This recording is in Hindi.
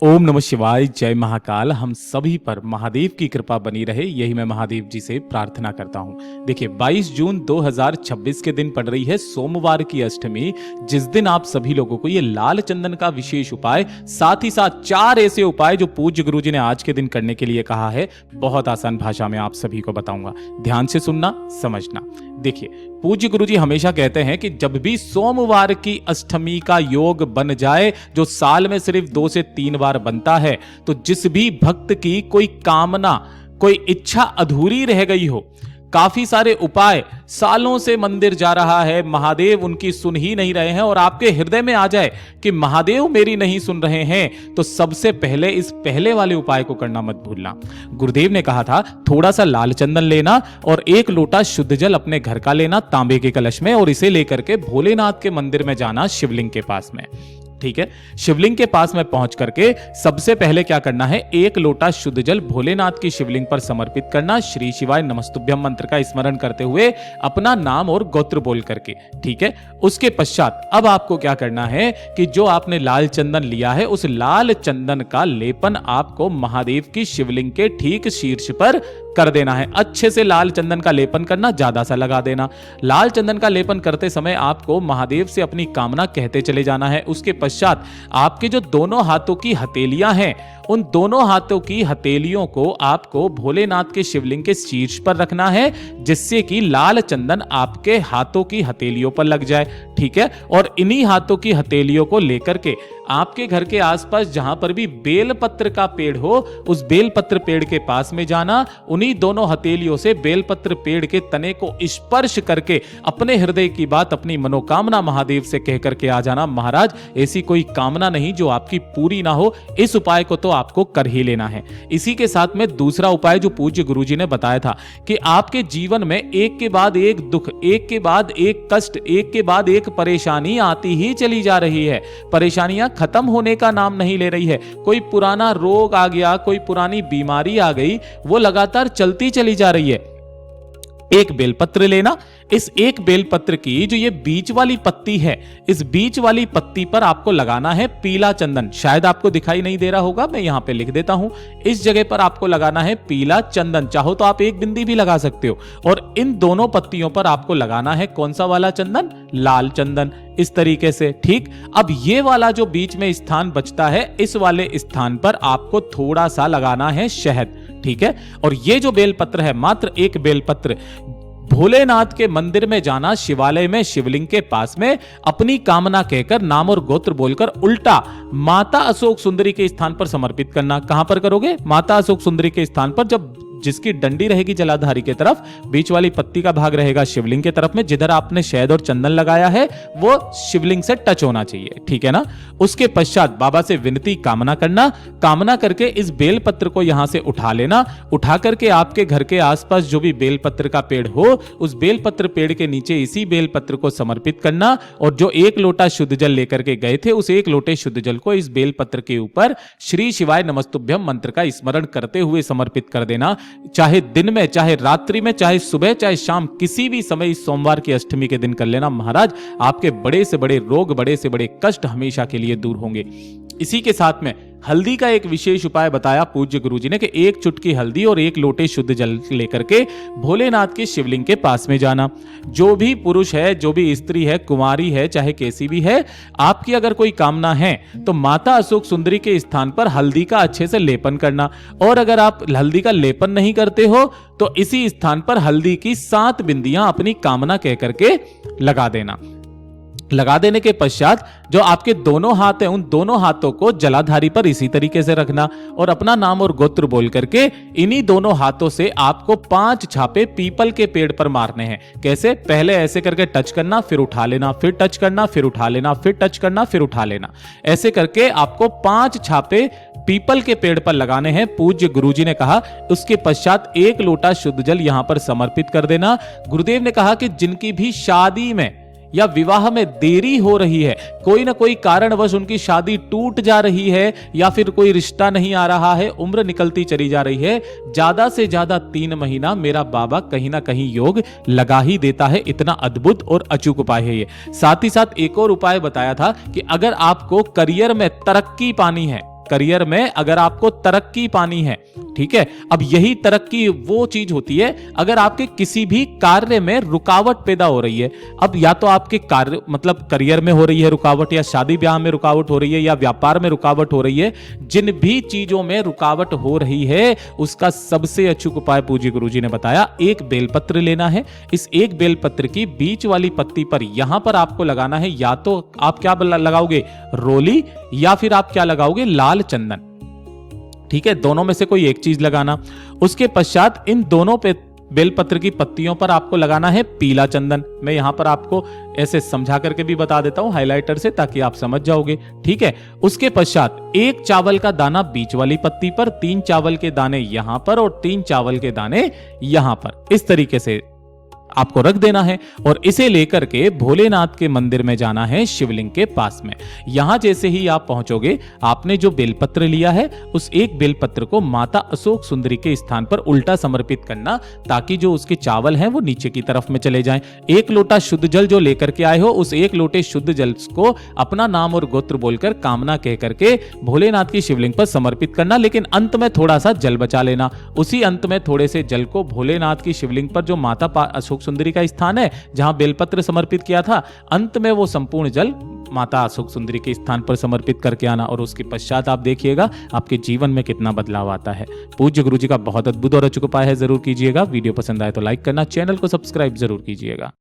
ओम नमः शिवाय, जय महाकाल। हम सभी पर महादेव की कृपा बनी रहे, यही मैं महादेव जी से प्रार्थना करता हूँ। देखिए 22 जून 2026 के दिन पड़ रही है सोमवार की अष्टमी, जिस दिन आप सभी लोगों को ये लाल चंदन का विशेष उपाय, साथ ही साथ 4 ऐसे उपाय जो पूज्य गुरु जी ने आज के दिन करने के लिए कहा है, बहुत आसान भाषा में आप सभी को बताऊंगा। ध्यान से सुनना, समझना। देखिए पूज्य गुरु जी हमेशा कहते हैं कि जब भी सोमवार की अष्टमी का योग बन जाए, जो साल में सिर्फ 2 से 3 बार बनता है, तो जिस भी भक्त की कोई कामना, कोई इच्छा अधूरी रह गई हो, काफी सारे उपाय, सालों से मंदिर जा रहा है, महादेव उनकी सुन ही नहीं रहे हैं, और आपके हृदय में आ जाए कि महादेव मेरी नहीं सुन रहे हैं, तो सबसे पहले इस पहले वाले उपाय को करना मत भूलना। गुरुदेव ने कहा था थोड़ा सा लाल चंदन लेना और 1 लोटा शुद्ध जल अपने घर का लेना तांबे के कलश में, और इसे लेकर के भोलेनाथ के मंदिर में जाना, शिवलिंग के पास में। ठीक है, शिवलिंग के पास में पहुंच करके सबसे पहले क्या करना है, 1 लोटा शुद्ध जल भोलेनाथ की शिवलिंग पर समर्पित करना, श्री शिवाय नमस्तुभ्यम मंत्र का स्मरण करते हुए अपना नाम और गोत्र बोल करके। ठीक है, उसके पश्चात अब आपको क्या करना है कि जो आपने लाल चंदन लिया है, उस लाल चंदन का लेपन आपको महादेव की शिवलिंग के ठीक शीर्ष पर कर देना है। अच्छे से लाल चंदन का लेपन करना, ज्यादा सा लगा देना। लाल चंदन का लेपन करते समय आपको महादेव से अपनी कामना कहते चले जाना है। उसके पश्चात आपके जो दोनों हाथों की हथेलियां हैं, उन दोनों हाथों की हथेलियों को आपको भोलेनाथ के शिवलिंग के शीर्ष पर रखना है, जिससे कि लाल चंदन आपके हाथों की हथेलियों पर लग जाए। ठीक है, और इन्हीं हाथों की हथेलियों को लेकर के आपके घर के आसपास जहां पर भी बेलपत्र का पेड़ हो, उस बेलपत्र पेड़ के पास में जाना। उन्हीं दोनों हथेलियों से बेलपत्र पेड़ के तने को स्पर्श करके अपने हृदय की बात, अपनी मनोकामना महादेव से कह करके आ जाना, महाराज ऐसी कोई कामना नहीं जो आपकी पूरी ना हो। इस उपाय को तो आपको कर ही लेना है। इसी के साथ में दूसरा उपाय जो पूज्य गुरुजी ने बताया था कि आपके जीवन में एक के बाद एक दुख, एक के बाद एक कष्ट, एक के बाद एक परेशानी आती ही चली जा रही है। परेशानियां खत्म होने का नाम नहीं ले रही है। कोई पुराना रोग आ गया, कोई पुरानी बीमारी आ गई, वो लगातार चलती चली जा रही है। एक बेलपत्र लेना, इस एक बेलपत्र की जो ये बीच वाली पत्ती है, इस बीच वाली पत्ती पर आपको लगाना है पीला चंदन। शायद आपको दिखाई नहीं दे रहा होगा, मैं यहां पे लिख देता हूं। इस जगह पर आपको लगाना है पीला चंदन, चाहो तो आप एक बिंदी भी लगा सकते हो। और इन दोनों पत्तियों पर आपको लगाना है कौन सा वाला चंदन? लाल चंदन, इस तरीके से। ठीक, अब ये वाला जो बीच में स्थान बचता है, इस वाले स्थान पर आपको थोड़ा सा लगाना है शहद। ठीक है, और ये जो बेलपत्र है, मात्र एक बेलपत्र, भोलेनाथ के मंदिर में जाना, शिवालय में शिवलिंग के पास में अपनी कामना कहकर, नाम और गोत्र बोलकर उल्टा माता अशोक सुंदरी के स्थान पर समर्पित करना। कहां पर करोगे? माता अशोक सुंदरी के स्थान पर। जब जिसकी डंडी रहेगी जलाधारी के तरफ, बीच वाली पत्ती का भाग रहेगा शिवलिंग के तरफ में, जिधर आपने शहद और चंदन लगाया है वो शिवलिंग से टच होना चाहिए। ठीक है ना? उसके पश्चात बाबा से विनती कामना करना, कामना करके इस बेलपत्र को यहां से उठा लेना। उठा करके आपके घर के आसपास जो भी बेलपत्र का पेड़ हो, उस बेलपत्र पेड़ के नीचे इसी बेलपत्र को समर्पित करना, और जो 1 लोटा शुद्ध जल लेकर के गए थे, उस 1 लोटे शुद्ध जल को इस बेलपत्र के ऊपर श्री शिवाय नमस्तुभ्यम मंत्र का स्मरण करते हुए समर्पित कर देना। चाहे दिन में, चाहे रात्रि में, चाहे सुबह, चाहे शाम, किसी भी समय इस सोमवार की अष्टमी के दिन कर लेना। महाराज आपके बड़े से बड़े रोग, बड़े से बड़े कष्ट हमेशा के लिए दूर होंगे। इसी के साथ में हल्दी का एक विशेष उपाय बताया पूज्य गुरुजी ने कि 1 चुटकी हल्दी और 1 लोटे शुद्ध जल लेकर के भोलेनाथ के शिवलिंग के पास में जाना। जो भी पुरुष है, जो भी स्त्री है, कुंवारी है, चाहे कैसी भी है, आपकी अगर कोई कामना है तो माता अशोक सुंदरी के स्थान पर हल्दी का अच्छे से लेपन करना। और अगर आप हल्दी का लेपन नहीं करते हो तो इसी स्थान पर हल्दी की 7 बिंदियां अपनी कामना कह करके लगा देना। लगा देने के पश्चात जो आपके दोनों हाथ हैं, उन दोनों हाथों को जलाधारी पर इसी तरीके से रखना, और अपना नाम और गोत्र बोल करके इन्हीं दोनों हाथों से आपको 5 छापे पीपल के पेड़ पर मारने हैं। कैसे? पहले ऐसे करके टच करना, फिर उठा लेना, फिर टच करना, फिर उठा लेना, फिर टच करना, फिर उठा लेना। ऐसे करके आपको 5 छापे पीपल के पेड़ पर लगाने हैं, पूज्य गुरुजी ने कहा। उसके पश्चात 1 लोटा शुद्ध जल यहां पर समर्पित कर देना। गुरुदेव ने कहा कि जिनकी भी शादी में या विवाह में देरी हो रही है, कोई ना कोई कारणवश उनकी शादी टूट जा रही है, या फिर कोई रिश्ता नहीं आ रहा है, उम्र निकलती चली जा रही है, ज्यादा से ज्यादा 3 महीना मेरा बाबा कहीं ना कहीं योग लगा ही देता है। इतना अद्भुत और अचूक उपाय है ये। साथ ही साथ एक और उपाय बताया था कि अगर आपको करियर में तरक्की पानी है, करियर में अगर आपको तरक्की पानी है, ठीक है, अब यही तरक्की वो चीज होती है अगर आपके किसी भी कार्य में रुकावट पैदा हो रही है। अब या तो आपके कार्य मतलब करियर में हो रही है रुकावट, या शादी ब्याह में रुकावट हो रही है, या व्यापार में रुकावट हो रही है, जिन भी चीजों में रुकावट हो रही है उसका सबसे अचूक उपाय पूज्य गुरुजी ने बताया, एक बेलपत्र लेना है। इस एक बेलपत्र की बीच वाली पत्ती पर यहां पर आपको लगाना है, या तो आप क्या लगाओगे, रोली, या फिर आप क्या लगाओगे, लाल चंदन, ठीक है, दोनों में से कोई एक चीज लगाना। उसके पश्चात इन दोनों पे बेलपत्र की पत्तियों पर आपको लगाना है पीला चंदन। मैं यहां पर आपको ऐसे समझा करके भी बता देता हूं हाइलाइटर से, ताकि आप समझ जाओगे, ठीक है। उसके पश्चात एक चावल का दाना बीच वाली पत्ती पर, 3 चावल के दाने यहां पर और 3 चावल के दाने यहां पर, इस तरीके से आपको रख देना है और इसे लेकर के भोलेनाथ के मंदिर में जाना है, शिवलिंग के पास में। यहां जैसे ही आप पहुंचोगे, आपने जो बेलपत्र लिया है उस एक बेलपत्र को माता अशोक सुंदरी के स्थान पर उल्टा समर्पित करना, ताकि जो उसके चावल हैं वो नीचे की तरफ में चले जाएं। एक लोटा शुद्ध जल जो लेकर के आए हो, उस एक लोटे शुद्ध जल को अपना नाम और गोत्र बोलकर कामना कह करके भोलेनाथ की शिवलिंग पर समर्पित करना, लेकिन अंत में थोड़ा सा जल बचा लेना। उसी अंत में थोड़े से जल को भोलेनाथ की शिवलिंग पर, जो माता अशोक सुंदरी का स्थान है जहां बेलपत्र समर्पित किया था, अंत में वो संपूर्ण जल माता अशोक सुंदरी के स्थान पर समर्पित करके आना, और उसके पश्चात आप देखिएगा आपके जीवन में कितना बदलाव आता है। पूज्य गुरुजी का बहुत अद्भुत और अचूक उपाय है, जरूर कीजिएगा। वीडियो पसंद आए तो लाइक करना, चैनल को सब्सक्राइब जरूर कीजिएगा।